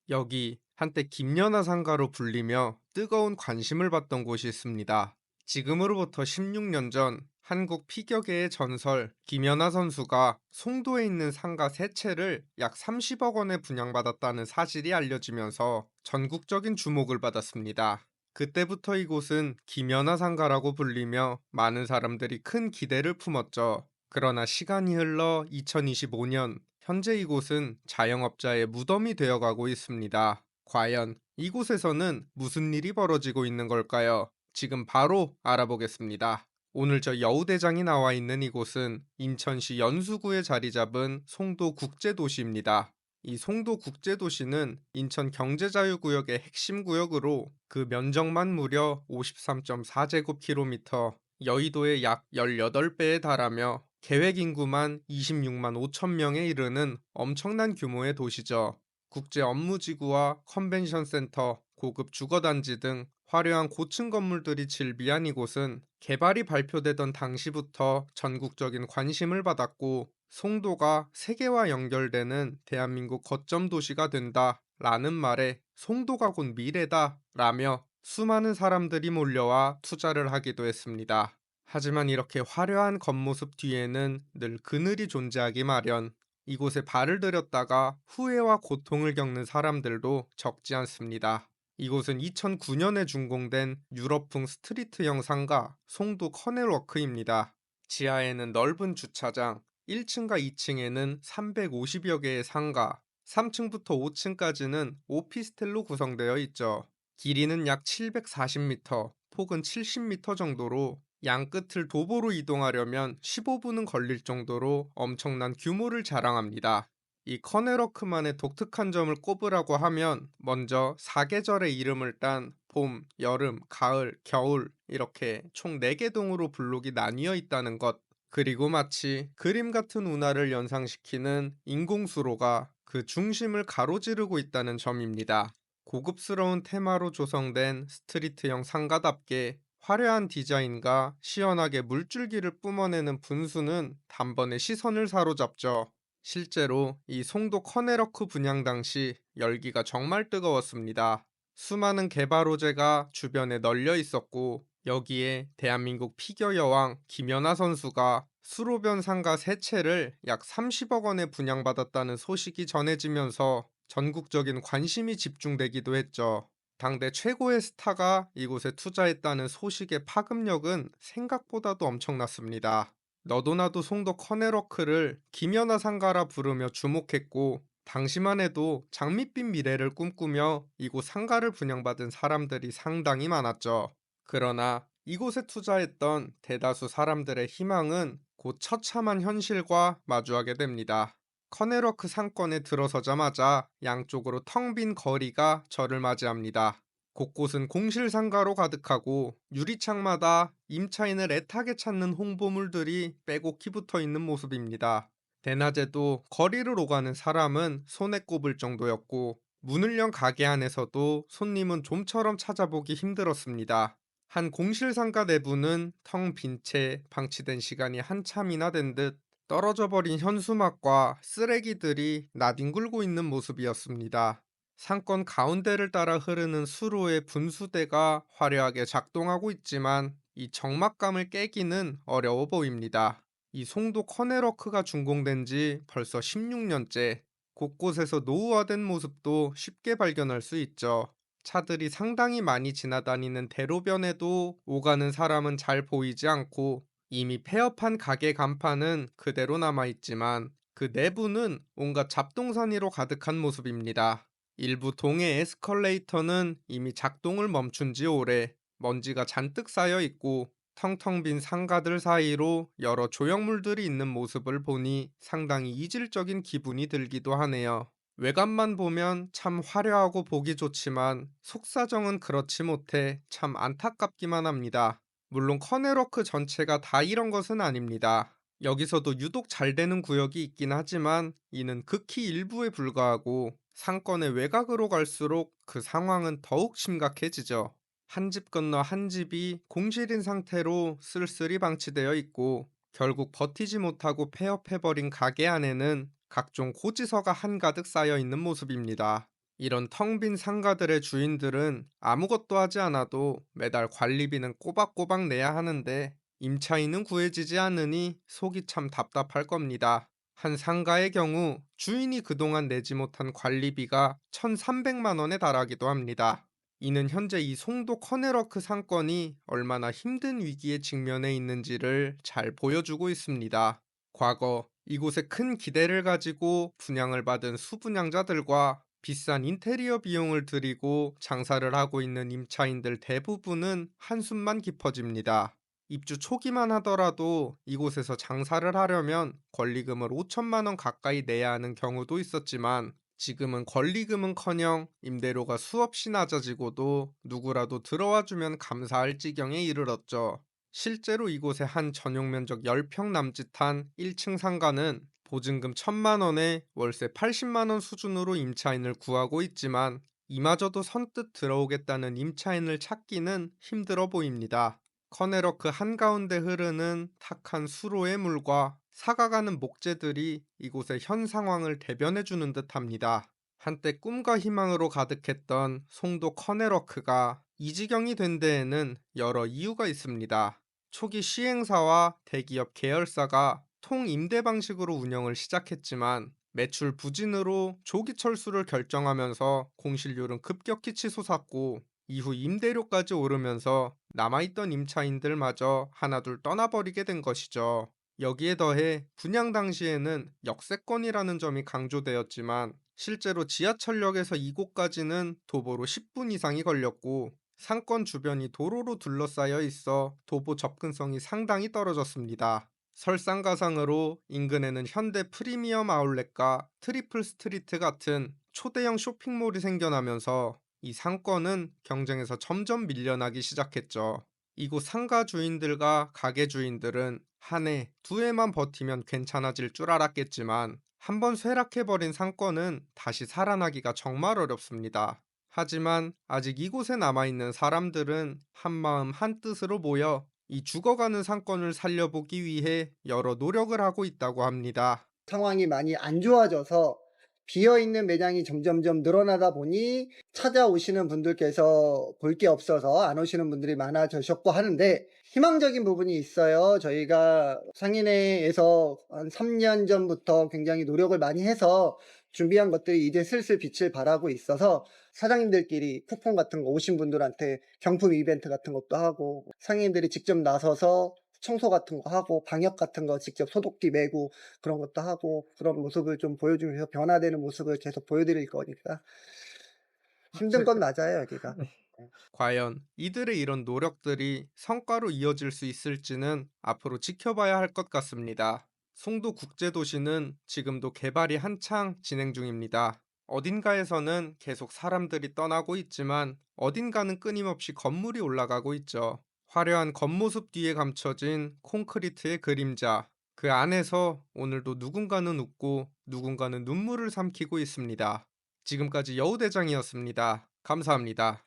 여기 한때 김연아 상가로 불리며 뜨거운 관심을 받던 곳이 있습니다. 지금으로부터 16년 전 한국 피겨계의 전설 김연아 선수가 송도에 있는 상가 세 채를 약 30억 원에 분양받았다는 사실이 알려지면서 전국적인 주목을 받았습니다. 그때부터 이곳은 김연아 상가라고 불리며 많은 사람들이 큰 기대를 품었죠. 그러나 시간이 흘러 2025년, 현재 이곳은 자영업자의 무덤이 되어가고 있습니다. 과연 이곳에서는 무슨 일이 벌어지고 있는 걸까요? 지금 바로 알아보겠습니다. 오늘 저 여우대장이 나와 있는 이곳은 인천시 연수구에 자리 잡은 송도국제도시입니다. 이 송도국제도시는 인천 경제자유구역의 핵심 구역으로 그 면적만 무려 53.4제곱킬로미터, 여의도의 약 18배에 달하며 계획 인구만 26만 5천 명에 이르는 엄청난 규모의 도시죠. 국제 업무지구와 컨벤션 센터, 고급 주거단지 등 화려한 고층 건물들이 즐비한 이곳은 개발이 발표되던 당시부터 전국적인 관심을 받았고, 송도가 세계와 연결되는 대한민국 거점 도시가 된다 라는 말에 송도가 곧 미래다 라며 수많은 사람들이 몰려와 투자를 하기도 했습니다. 하지만 이렇게 화려한 겉모습 뒤에는 늘 그늘이 존재하기 마련. 이곳에 발을 들였다가 후회와 고통을 겪는 사람들도 적지 않습니다. 이곳은 2009년에 준공된 유럽풍 스트리트형 상가 송도 커넬워크입니다. 지하에는 넓은 주차장, 1층과 2층에는 350여 개의 상가, 3층부터 5층까지는 오피스텔로 구성되어 있죠. 길이는 약 740m, 폭은 70m 정도로 양 끝을 도보로 이동하려면 15분은 걸릴 정도로 엄청난 규모를 자랑합니다. 이 커넬워크만의 독특한 점을 꼽으라고 하면 먼저 사계절의 이름을 딴 봄, 여름, 가을, 겨울 이렇게 총 4개 동으로 블록이 나뉘어 있다는 것, 그리고 마치 그림 같은 운하를 연상시키는 인공수로가 그 중심을 가로지르고 있다는 점입니다. 고급스러운 테마로 조성된 스트리트형 상가답게 화려한 디자인과 시원하게 물줄기를 뿜어내는 분수는 단번에 시선을 사로잡죠. 실제로 이 송도 커네러크 분양 당시 열기가 정말 뜨거웠습니다. 수많은 개발 호재가 주변에 널려 있었고, 여기에 대한민국 피겨 여왕 김연아 선수가 수로변 상가 세 채를 약 30억 원에 분양받았다는 소식이 전해지면서 전국적인 관심이 집중되기도 했죠. 당대 최고의 스타가 이곳에 투자했다는 소식의 파급력은 생각보다도 엄청났습니다. 너도 나도 송도 커네러크를 김연아 상가라 부르며 주목했고, 당시만 해도 장밋빛 미래를 꿈꾸며 이곳 상가를 분양받은 사람들이 상당히 많았죠. 그러나 이곳에 투자했던 대다수 사람들의 희망은 곧 처참한 현실과 마주하게 됩니다. 커넬워크 상권에 들어서자마자 양쪽으로 텅 빈 거리가 저를 맞이합니다. 곳곳은 공실상가로 가득하고 유리창마다 임차인을 애타게 찾는 홍보물들이 빼곡히 붙어 있는 모습입니다. 대낮에도 거리를 오가는 사람은 손에 꼽을 정도였고, 문을 연 가게 안에서도 손님은 좀처럼 찾아보기 힘들었습니다. 한 공실상가 내부는 텅 빈 채 방치된 시간이 한참이나 된 듯 떨어져 버린 현수막과 쓰레기들이 나뒹굴고 있는 모습이었습니다. 상권 가운데를 따라 흐르는 수로의 분수대가 화려하게 작동하고 있지만 이 적막감을 깨기는 어려워 보입니다. 이 송도 커네러크가 준공된 지 벌써 16년째, 곳곳에서 노후화된 모습도 쉽게 발견할 수 있죠. 차들이 상당히 많이 지나다니는 대로변에도 오가는 사람은 잘 보이지 않고, 이미 폐업한 가게 간판은 그대로 남아있지만 그 내부는 온갖 잡동사니로 가득한 모습입니다. 일부 동해 에스컬레이터는 이미 작동을 멈춘 지 오래, 먼지가 잔뜩 쌓여 있고, 텅텅 빈 상가들 사이로 여러 조형물들이 있는 모습을 보니 상당히 이질적인 기분이 들기도 하네요. 외관만 보면 참 화려하고 보기 좋지만 속사정은 그렇지 못해 참 안타깝기만 합니다. 물론 커넬워크 전체가 다 이런 것은 아닙니다. 여기서도 유독 잘 되는 구역이 있긴 하지만 이는 극히 일부에 불과하고, 상권의 외곽으로 갈수록 그 상황은 더욱 심각해지죠. 한 집 건너 한 집이 공실인 상태로 쓸쓸히 방치되어 있고, 결국 버티지 못하고 폐업해버린 가게 안에는 각종 고지서가 한가득 쌓여 있는 모습입니다. 이런 텅 빈 상가들의 주인들은 아무것도 하지 않아도 매달 관리비는 꼬박꼬박 내야 하는데 임차인은 구해지지 않으니 속이 참 답답할 겁니다. 한 상가의 경우 주인이 그동안 내지 못한 관리비가 1,300만 원에 달하기도 합니다. 이는 현재 이 송도 커네러크 상권이 얼마나 힘든 위기에 직면해 있는지를 잘 보여주고 있습니다. 과거 이곳에 큰 기대를 가지고 분양을 받은 수분양자들과 비싼 인테리어 비용을 들이고 장사를 하고 있는 임차인들 대부분은 한숨만 깊어집니다. 입주 초기만 하더라도 이곳에서 장사를 하려면 권리금을 5천만 원 가까이 내야 하는 경우도 있었지만 지금은 권리금은커녕 임대료가 수없이 낮아지고도 누구라도 들어와 주면 감사할 지경에 이르렀죠. 실제로 이곳의 한 전용 면적 10평 남짓한 1층 상가는 보증금 1,000만 원에 월세 80만 원 수준으로 임차인을 구하고 있지만 이마저도 선뜻 들어오겠다는 임차인을 찾기는 힘들어 보입니다. 커네러크 한가운데 흐르는 탁한 수로의 물과 사가가는 목재들이 이곳의 현 상황을 대변해주는 듯합니다. 한때 꿈과 희망으로 가득했던 송도 커네러크가 이 지경이 된 데에는 여러 이유가 있습니다. 초기 시행사와 대기업 계열사가 통임대 방식으로 운영을 시작했지만 매출 부진으로 조기 철수를 결정하면서 공실률은 급격히 치솟았고 이후 임대료까지 오르면서 남아있던 임차인들마저 하나둘 떠나버리게 된 것이죠. 여기에 더해 분양 당시에는 역세권이라는 점이 강조되었지만 실제로 지하철역에서 이곳까지는 도보로 10분 이상이 걸렸고 상권 주변이 도로로 둘러싸여 있어 도보 접근성이 상당히 떨어졌습니다. 설상가상으로 인근에는 현대 프리미엄 아울렛과 트리플 스트리트 같은 초대형 쇼핑몰이 생겨나면서 이 상권은 경쟁에서 점점 밀려나기 시작했죠. 이곳 상가 주인들과 가게 주인들은 한 해, 두 해만 버티면 괜찮아질 줄 알았겠지만 한번 쇠락해버린 상권은 다시 살아나기가 정말 어렵습니다. 하지만 아직 이곳에 남아있는 사람들은 한마음 한뜻으로 모여 이 죽어가는 상권을 살려보기 위해 여러 노력을 하고 있다고 합니다. 상황이 많이 안 좋아져서 비어있는 매장이 점점점 늘어나다 보니 찾아오시는 분들께서 볼 게 없어서 안 오시는 분들이 많아지셨고 하는데, 희망적인 부분이 있어요. 저희가 상인회에서 한 3년 전부터 굉장히 노력을 많이 해서 준비한 것들이 이제 슬슬 빛을 발하고 있어서 사장님들끼리 쿠폰 같은 거 오신 분들한테 경품 이벤트 같은 것도 하고, 상인들이 직접 나서서 청소 같은 거 하고 방역 같은 거 직접 소독기 메고 그런 것도 하고, 그런 모습을 좀 보여주면서 변화되는 모습을 계속 보여드릴 거니까 힘든 건 맞아요, 여기가. 네. 과연 이들의 이런 노력들이 성과로 이어질 수 있을지는 앞으로 지켜봐야 할 것 같습니다. 송도 국제도시는 지금도 개발이 한창 진행 중입니다. 어딘가에서는 계속 사람들이 떠나고 있지만 어딘가는 끊임없이 건물이 올라가고 있죠. 화려한 겉모습 뒤에 감춰진 콘크리트의 그림자. 그 안에서 오늘도 누군가는 웃고 누군가는 눈물을 삼키고 있습니다. 지금까지 여우대장이었습니다. 감사합니다.